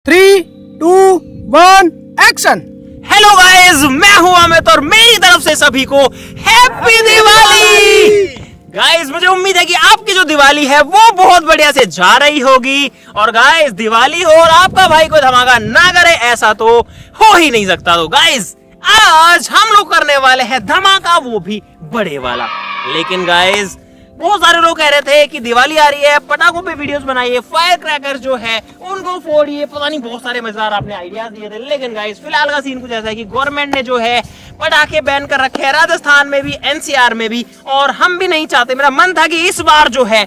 3, 2, 1 action. Hello guys, मैं हूं अमित और मेरी तरफ से सभी को हैप्पी दिवाली। गाइस, मुझे उम्मीद है कि आपकी जो दिवाली है वो बहुत बढ़िया से जा रही होगी। और गाइस, दिवाली हो और आपका भाई को धमाका ना करे ऐसा तो हो ही नहीं सकता। तो गाइस, आज हम लोग करने वाले हैं धमाका, वो भी बड़े वाला। लेकिन गाइस, बहुत सारे लोग कह रहे थे कि दिवाली आ रही है, पटाखों पे वीडियोस बनाइए, फायर क्रैकर जो है उनको फोड़िए, पता नहीं बहुत सारे मजेदार आपने आइडियाज दिए थे। लेकिन गाइस, फिलहाल का सीन कुछ ऐसा है कि गवर्नमेंट ने जो है पटाखे बैन कर रखे हैं, राजस्थान में भी, एनसीआर में भी, और हम भी नहीं चाहते। मेरा मन था कि इस बार जो है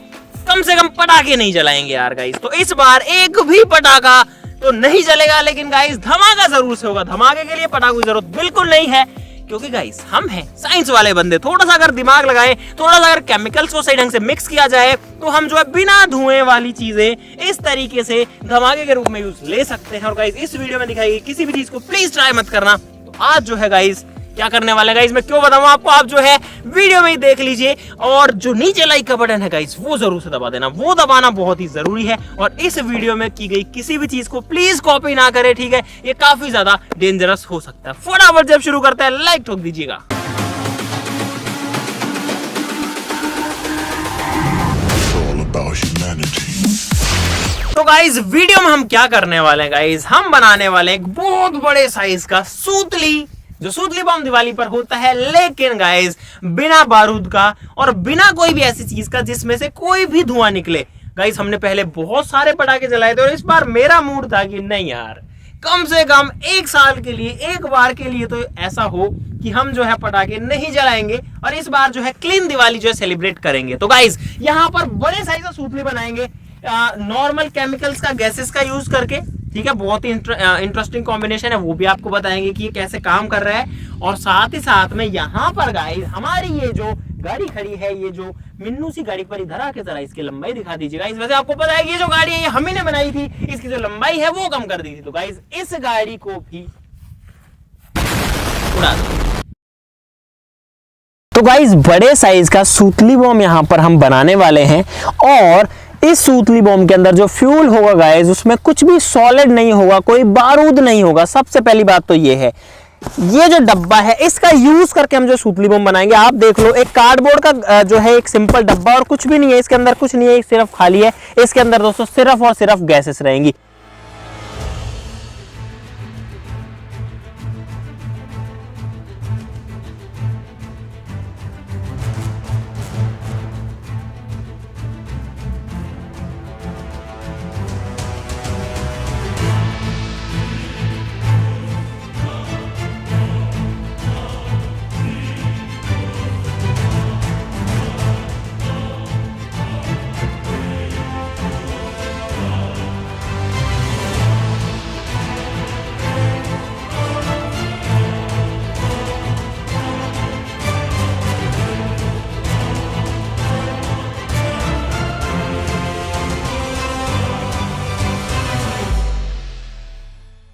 कम से कम पटाखे नहीं जलाएंगे यार गाइस। तो इस बार एक भी पटाखा तो नहीं जलेगा, लेकिन गाइस धमाका जरूर से होगा। धमाके के लिए पटाखों की जरूरत बिल्कुल नहीं है, क्योंकि गाइस हम हैं साइंस वाले बंदे। थोड़ा सा अगर दिमाग लगाएं, थोड़ा सा अगर केमिकल्स को सही ढंग से मिक्स किया जाए, तो हम जो है बिना धुएं वाली चीजें इस तरीके से धमाके के रूप में यूज ले सकते हैं। और गाइस, इस वीडियो में दिखाई गई किसी भी चीज को प्लीज ट्राई मत करना। तो आज जो है गाइस क्या करने वाले गाइस, मैं क्यों बताऊं आपको, आप जो है वीडियो में ही देख लीजिए। और जो नीचे लाइक का बटन है गाइस, वो जरूर से दबा देना, वो दबाना बहुत ही जरूरी है। और इस वीडियो में की गई किसी भी चीज को प्लीज कॉपी ना करें, ठीक है? ये काफी ज्यादा डेंजरस हो सकता है। फटाफट जब शुरू करते हैं, लाइक ठोक दीजिएगा। तो गाइस, वीडियो में हम क्या करने वाले हैं गाइस, हम बनाने वाले एक बहुत बड़े साइज का सूतली, जो सूतली बम दिवाली पर होता है, लेकिन गाइस बिना बारूद का और बिना कोई भी ऐसी चीज का जिसमें से कोई भी धुआं निकले। गाइस, हमने पहले बहुत सारे पटाखे जलाए थे और इस बार मेरा मूड था कि नहीं यार, कम से कम एक साल के लिए, एक बार के लिए तो ऐसा हो कि हम जो है पटाखे नहीं जलाएंगे और इस बार जो है क्लीन दिवाली जो है सेलिब्रेट करेंगे। तो गाइस, यहाँ पर बड़े साइज का सूतली बनाएंगे नॉर्मल केमिकल्स का, गैसेस का यूज करके, ठीक है? बहुत ही इंटरेस्टिंग कॉम्बिनेशन है, वो भी आपको बताएंगे कि ये कैसे काम कर रहा है। और साथ ही साथ में यहाँ पर गाइस हमारी ये जो गाड़ी खड़ी है, ये जो मिन्नू सी गाड़ी पर इधर आके जरा इसकी लंबाई दिखा दीजिए गाइस। वैसे आपको पता है कि ये जो गाड़ी है ये हम ही ने बनाई थी, इसकी जो लंबाई है वो कम कर दी थी। तो गाइस, इस गाड़ी को भी उड़ा दो। तो गाइस, बड़े साइज का सूतली बम यहाँ पर हम बनाने वाले हैं। और इस सूतली बम के अंदर जो फ्यूल होगा गाइस, उसमें कुछ भी सॉलिड नहीं होगा, कोई बारूद नहीं होगा। सबसे पहली बात तो ये है, ये जो डब्बा है इसका यूज करके हम जो सूतली बम बनाएंगे, आप देख लो, एक कार्डबोर्ड का जो है एक सिंपल डब्बा, और कुछ भी नहीं है इसके अंदर, कुछ नहीं है, सिर्फ खाली है। इसके अंदर दोस्तों सिर्फ और सिर्फ गैसेस रहेंगी।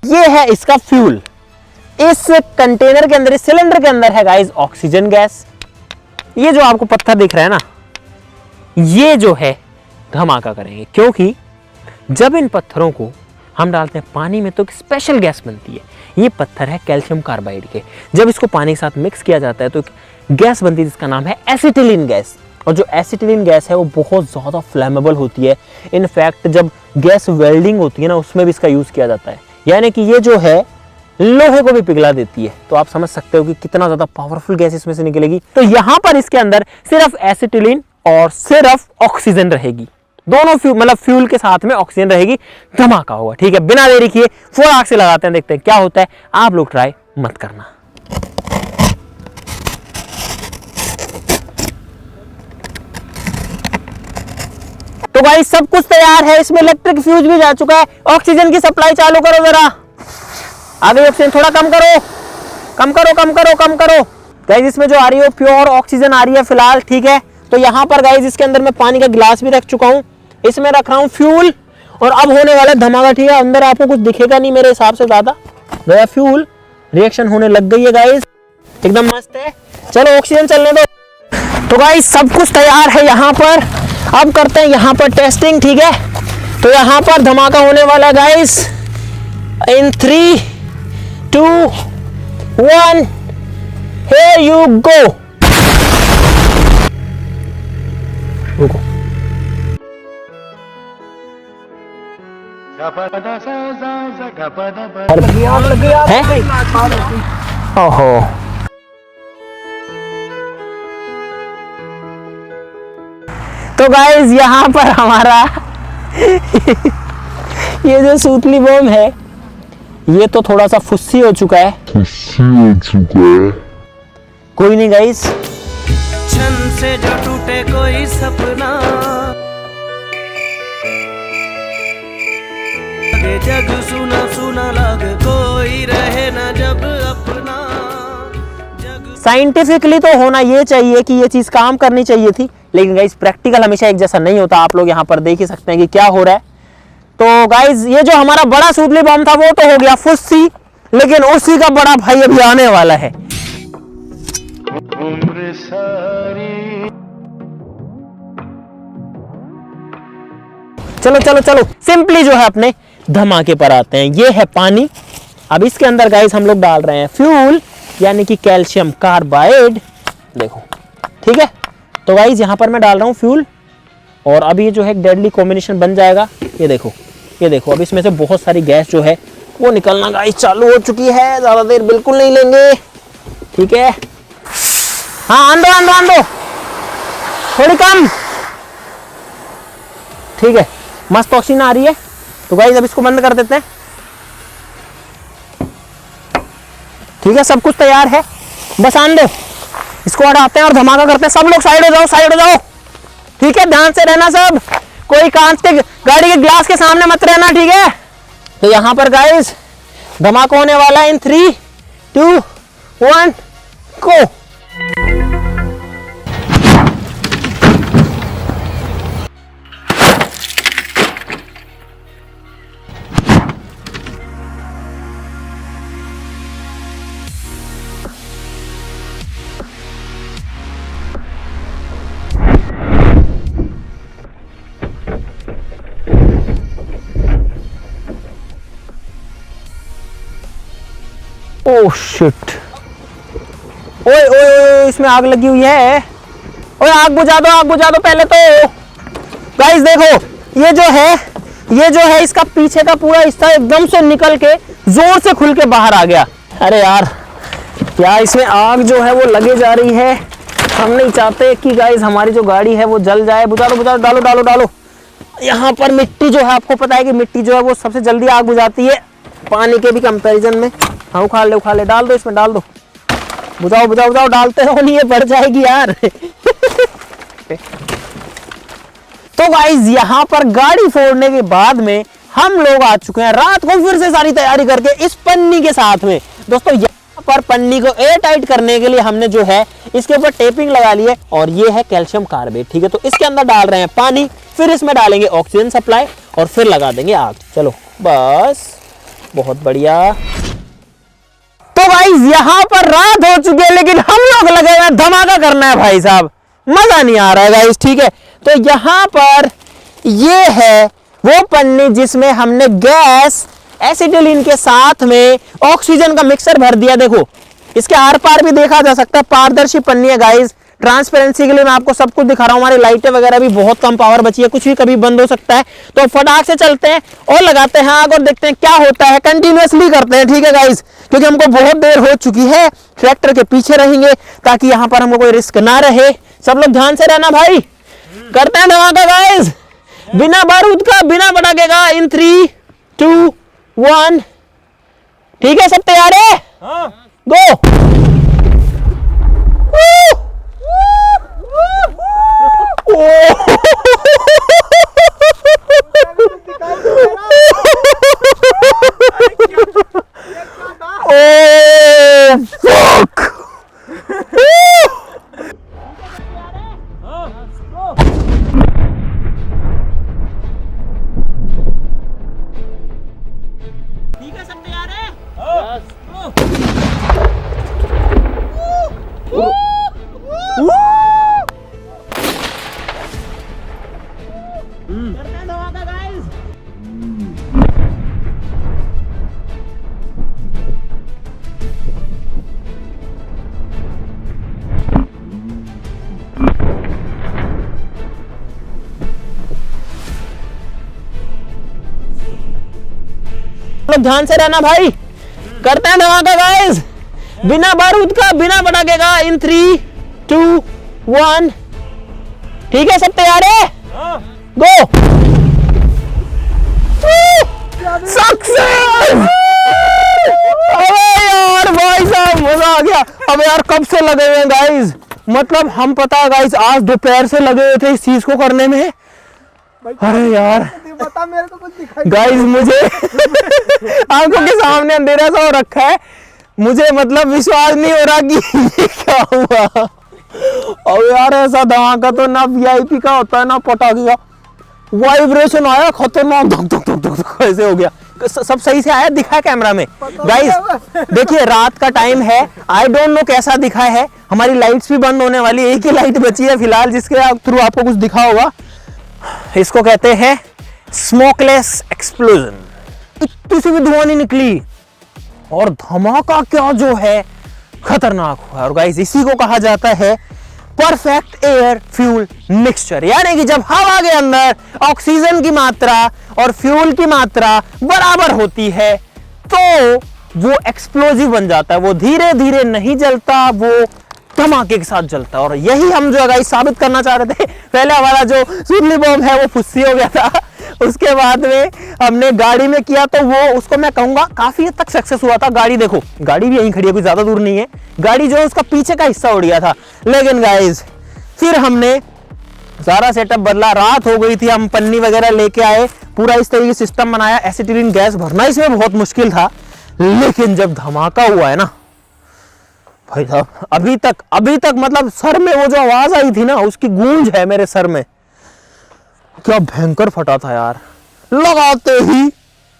ये है इसका फ्यूल। इस कंटेनर के अंदर, इस सिलेंडर के अंदर है गाइस ऑक्सीजन गैस। ये जो आपको पत्थर दिख रहा है ना, ये जो है धमाका करेंगे, क्योंकि जब इन पत्थरों को हम डालते हैं पानी में तो एक स्पेशल गैस बनती है। ये पत्थर है कैल्शियम कार्बाइड के। जब इसको पानी के साथ मिक्स किया जाता है तो गैस बनती है जिसका नाम है एसिटिलीन गैस। और जो एसिटिलीन गैस है वो बहुत ज़्यादा फ्लेमेबल होती है। इनफैक्ट जब गैस वेल्डिंग होती है ना, उसमें भी इसका यूज़ किया जाता है, यानी कि ये जो है लोहे को भी पिघला देती है। तो आप समझ सकते हो कि कितना ज्यादा पावरफुल गैस इसमें से निकलेगी। तो यहां पर इसके अंदर सिर्फ एसिटिलीन और सिर्फ ऑक्सीजन रहेगी, दोनों मतलब फ्यूल के साथ में ऑक्सीजन रहेगी। धमाका होगा, ठीक है? बिना देरी किए फौरन आग से लगाते हैं, देखते हैं क्या होता है। आप लोग ट्राई मत करना। तो भाई सब कुछ तैयार है, इसमें इलेक्ट्रिक फ्यूज भी जा चुका है। ऑक्सीजन की सप्लाई चालू करो, जरा आगे ऑक्सीजन थोड़ा कम करो, कम करो, कम करो, कम करो गाइस। इसमें जो आ रही है प्योर ऑक्सीजन आ रही है फिलहाल, ठीक है? तो यहाँ पर गाइस इसके अंदर मैं पानी का गिलास भी रख चुका हूँ, इसमें रख रहा हूँ फ्यूल। और अब होने वाला धमाका, ठीक है? अंदर आपको कुछ दिखेगा नहीं मेरे हिसाब से ज्यादा। नया फ्यूल रिएक्शन होने लग गई है गाइस, एकदम मस्त है। चलो ऑक्सीजन चलने दो। तो गाइस सब कुछ तैयार है यहाँ पर। अब करते हैं यहाँ पर टेस्टिंग, ठीक है? तो यहाँ पर धमाका होने वाला guys, In 3, 2, 1, here you go. रुको। हैं? ओहो। तो गाइस यहाँ पर हमारा ये जो सूतली बम है ये तो थोड़ा सा फुस्सी हो चुका है। कोई नहीं गाइस, छन से जो टूटे कोई सपना, जग सुना सुना लगे, कोई रहे ना जब अपना। साइंटिफिकली तो होना ये चाहिए कि ये चीज काम करनी चाहिए थी, लेकिन गाइस प्रैक्टिकल हमेशा एक जैसा नहीं होता। आप लोग यहाँ पर देख ही सकते हैं कि क्या हो रहा है। तो गाइस ये जो हमारा बड़ा सूतली बम था वो तो हो गया फुस्सी, लेकिन उसी का बड़ा भाई अभी आने वाला है। चलो चलो चलो, सिंपली जो है अपने धमाके पर आते हैं। ये है पानी। अब इसके अंदर गाइस हम लोग डाल रहे हैं फ्यूल, यानी कि कैल्शियम कार्बाइड। देखो ठीक है। तो गाइस यहाँ पर मैं डाल रहा हूँ फ्यूल, और अब ये जो है डेडली कॉम्बिनेशन बन जाएगा। ये देखो, ये देखो, अब इसमें से बहुत सारी गैस जो है वो निकलना गाइस चालू हो चुकी है। ज्यादा देर बिल्कुल नहीं लेंगे, ठीक है। हाँ आंदो आंदो आंदो, थोड़ी कम, ठीक है। मस्त ऑक्सीजन आ रही है। तो गाइस अब इसको बंद कर देते हैं, ठीक है। सब कुछ तैयार है, बस आंदो, इसको हटाते हैं और धमाका करते हैं। सब लोग साइड हो जाओ, साइड हो जाओ, ठीक है। ध्यान से रहना सब, कोई कांच के गाड़ी के ग्लास के सामने मत रहना, ठीक है। तो यहाँ पर गाइस धमाका होने वाला है। इन 3, 2, 1 गो। ओह शिट, ओए ओए ओए, इसमें आग लगी हुई है। ओए आग बुझा दो, आग बुझा दो पहले तो। गाइस देखो, ये जो है इसका पीछे का पूरा हिस्सा एकदम से निकल के जोर से खुल के बाहर आ गया। अरे यार इसमें आग जो है वो लगे जा रही है। हम नहीं चाहते कि गाइस हमारी जो गाड़ी है वो जल जाए। बुझा दो बुझा दो, डालो डालो डालो। यहाँ पर मिट्टी जो है, आपको पता है कि मिट्टी जो है वो सबसे जल्दी आग बुझाती है पानी के भी कंपैरिजन में। हाँ उखाड़ ले, डाल दो इसमें, डाल दो। बुझाओ बुझाओ बुझाओ, डालते हो नहीं, ये बढ़ जाएगी यार। तो गाइस यहाँ पर गाड़ी फोड़ने के बाद में हम लोग आ चुके हैं रात को फिर से सारी तैयारी करके इस पन्नी के साथ में। दोस्तों यहाँ पर पन्नी को एयर टाइट करने के लिए हमने जो है इसके ऊपर टेपिंग लगा ली है, और ये है कैल्शियम कार्बाइड, ठीक है। तो इसके अंदर डाल रहे हैं पानी, फिर इसमें डालेंगे ऑक्सीजन सप्लाई, और फिर लगा देंगे आग। चलो बस, बहुत बढ़िया। तो गाइस यहाँ पर रात हो चुकी है, लेकिन हम लोग लगे हुए धमाका करना है भाई साहब, मजा नहीं आ रहा है गाइस, ठीक है। तो यहाँ पर ये है वो पन्नी जिसमें हमने गैस एसिटिलीन के साथ में ऑक्सीजन का मिक्सर भर दिया। देखो इसके आर पार भी देखा जा सकता है, पारदर्शी पन्नी है गाइस। ट्रांसपेरेंसी के लिए मैं आपको सब कुछ दिखा रहा हूँ। हमारी लाइटें वगैरह भी बहुत कम पावर बची है, कुछ भी कभी बंद हो सकता है। तो फटाक से चलते हैं और लगाते हैं आग और देखते हैं क्या होता है। कंटिन्यूअसली करते हैं, ठीक है गाइस, क्योंकि हमको बहुत देर हो चुकी है। ट्रैक्टर के पीछे रहेंगे ताकि यहाँ पर हमको कोई रिस्क ना रहे। सब लोग ध्यान से रहना भाई। करते हैं धमाका गाइस, बिना बारूद का, बिना पटाखे का। इन 3, 2, 1, ठीक है। सब तैयार है? हाँ। गो। लोग ध्यान से रहना भाई, करते हैं धमाका गाइस, बिना बारूद का, बिना पटाखे का। इन 3, 2, 1। ठीक है, सब तैयार है? गो। सक्सेस! अबे यार भाई साहब मजा आ गया। अब यार कब से लगे हुए हैं गाइस, मतलब हम पता है गाइस आज दोपहर से लगे हुए थे इस चीज को करने में। अरे यार बता, मेरे को कुछ दिखाई गाइस, मुझे आंखों के सामने अंधेरा सा हो रखा है, मुझे मतलब विश्वास नहीं हो रहा कि ये क्या हुआ। और यार ऐसा धमाका तो ना वीआईपी का होता है ना पटाखे का। वाइब्रेशन आया खतरनाक, धक धक धक धक ऐसे हो गया। सब सही से आया, दिखा कैमरा में गाइस? देखिए रात का टाइम है, आई डोंट नो कैसा दिखा है। हमारी लाइट्स भी बंद होने वाली, एक ही लाइट बची है फिलहाल जिसके थ्रू आपको कुछ दिखा होगा। इसको कहते हैं स्मोकलेस एक्सप्लोजन। इतनी सी भी धुआं नहीं निकली और धमाका क्या जो है खतरनाक हुआ। और गाइस इसी को कहा जाता है परफेक्ट एयर फ्यूल मिक्सचर, यानी कि जब हवा के अंदर ऑक्सीजन की मात्रा और फ्यूल की मात्रा बराबर होती है तो वो एक्सप्लोजिव बन जाता है। वो धीरे धीरे नहीं जलता, वो धमाके के साथ जलता है। और यही हम जो गाइस साबित करना चाह रहे थे। पहले हमारा जो सुरली बम है वो फुस्सी हो गया था, उसके बाद में हमने गाड़ी में किया तो वो उसको मैं कहूंगा काफी हद तक सक्सेस हुआ था। गाड़ी देखो, गाड़ी भी यहीं खड़ी है, कोई ज्यादा दूर नहीं है। गाड़ी जो है उसका पीछे का हिस्सा उड़ गया था। लेकिन गाइस फिर हमने सारा सेटअप बदला, रात हो गई थी, हम पन्नी वगैरह लेके आए, पूरा इस तरीके सिस्टम बनाया। एसिटिलीन गैस भरना इसमें बहुत मुश्किल था, लेकिन जब धमाका हुआ है ना भाई साहब, अभी तक मतलब सर में वो जो आवाज आई थी ना उसकी गूंज है मेरे सर में। क्या भयंकर फटा था यार, लगाते ही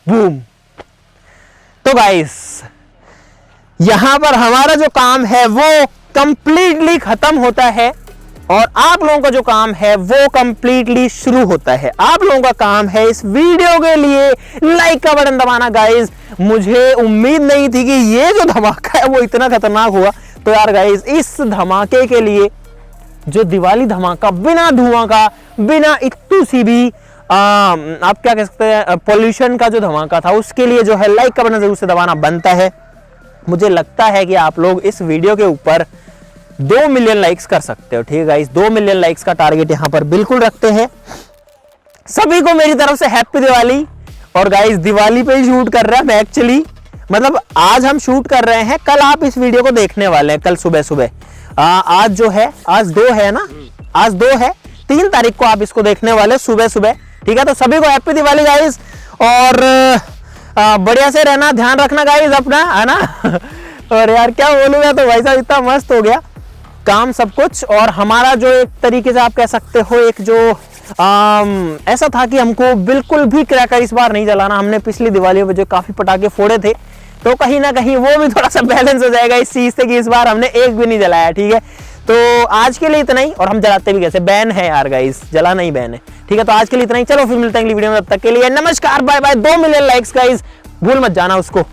बूम। तो गाइस यहां पर हमारा जो काम है वो कंप्लीटली खत्म होता है और आप लोगों का जो काम है वो कंप्लीटली शुरू होता है। आप लोगों का काम है इस वीडियो के लिए लाइक का बटन दबाना। गाइस मुझे उम्मीद नहीं थी कि ये जो धमाका है वो इतना खतरनाक हुआ। तो यार गाइस इस धमाके के लिए, जो दिवाली धमाका बिना धुआं का, बिना इतनी सी भी आप क्या कह सकते हैं पोल्यूशन का जो धमाका था, उसके लिए जो है लाइक का बटन जरूर से दबाना बनता है। मुझे लगता है कि आप लोग इस वीडियो के ऊपर 2 मिलियन लाइक्स कर सकते हो। ठीक है गाइस, 2 मिलियन लाइक्स का टारगेट यहाँ पर बिल्कुल रखते हैं। सभी को मेरी तरफ से हैप्पी दिवाली। और गाइस दिवाली पे ही शूट कर रहे हैं मैं एक्चुअली, मतलब आज हम शूट कर रहे हैं, कल आप इस वीडियो को देखने वाले हैं, कल सुबह सुबह। आज जो है, आज 2 है ना, आज 2 है, 3 तारीख को आप इसको देखने वाले सुबह सुबह। ठीक है, तो सभी को हैप्पी दिवाली गाइस। और बढ़िया से रहना, ध्यान रखना गाइस अपना, है ना। और यार क्या बोलूंगा, तो भाई साहब इतना मस्त हो गया काम सब कुछ। और हमारा जो एक तरीके से आप कह सकते हो एक जो ऐसा था कि हमको बिल्कुल भी क्रैकर इस बार नहीं जलाना। हमने पिछली दिवाली में जो काफी पटाखे फोड़े थे, तो कहीं ना कहीं वो भी थोड़ा सा बैलेंस हो जाएगा इस चीज से कि इस बार हमने एक भी नहीं जलाया। ठीक है, तो आज के लिए इतना ही। और हम जलाते भी कैसे, बैन है यार गाइस, जलाना ही बैन है। ठीक है, तो आज के लिए इतना ही। चलो फिर मिलते हैं अगली वीडियो में, तब तक के लिए नमस्कार, bye bye. 2 million likes guys, भूल मत जाना उसको।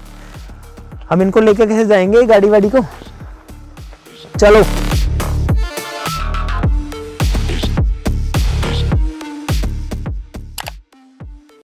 हम इनको लेकर कैसे जाएंगे गाड़ी वाड़ी को, चलो।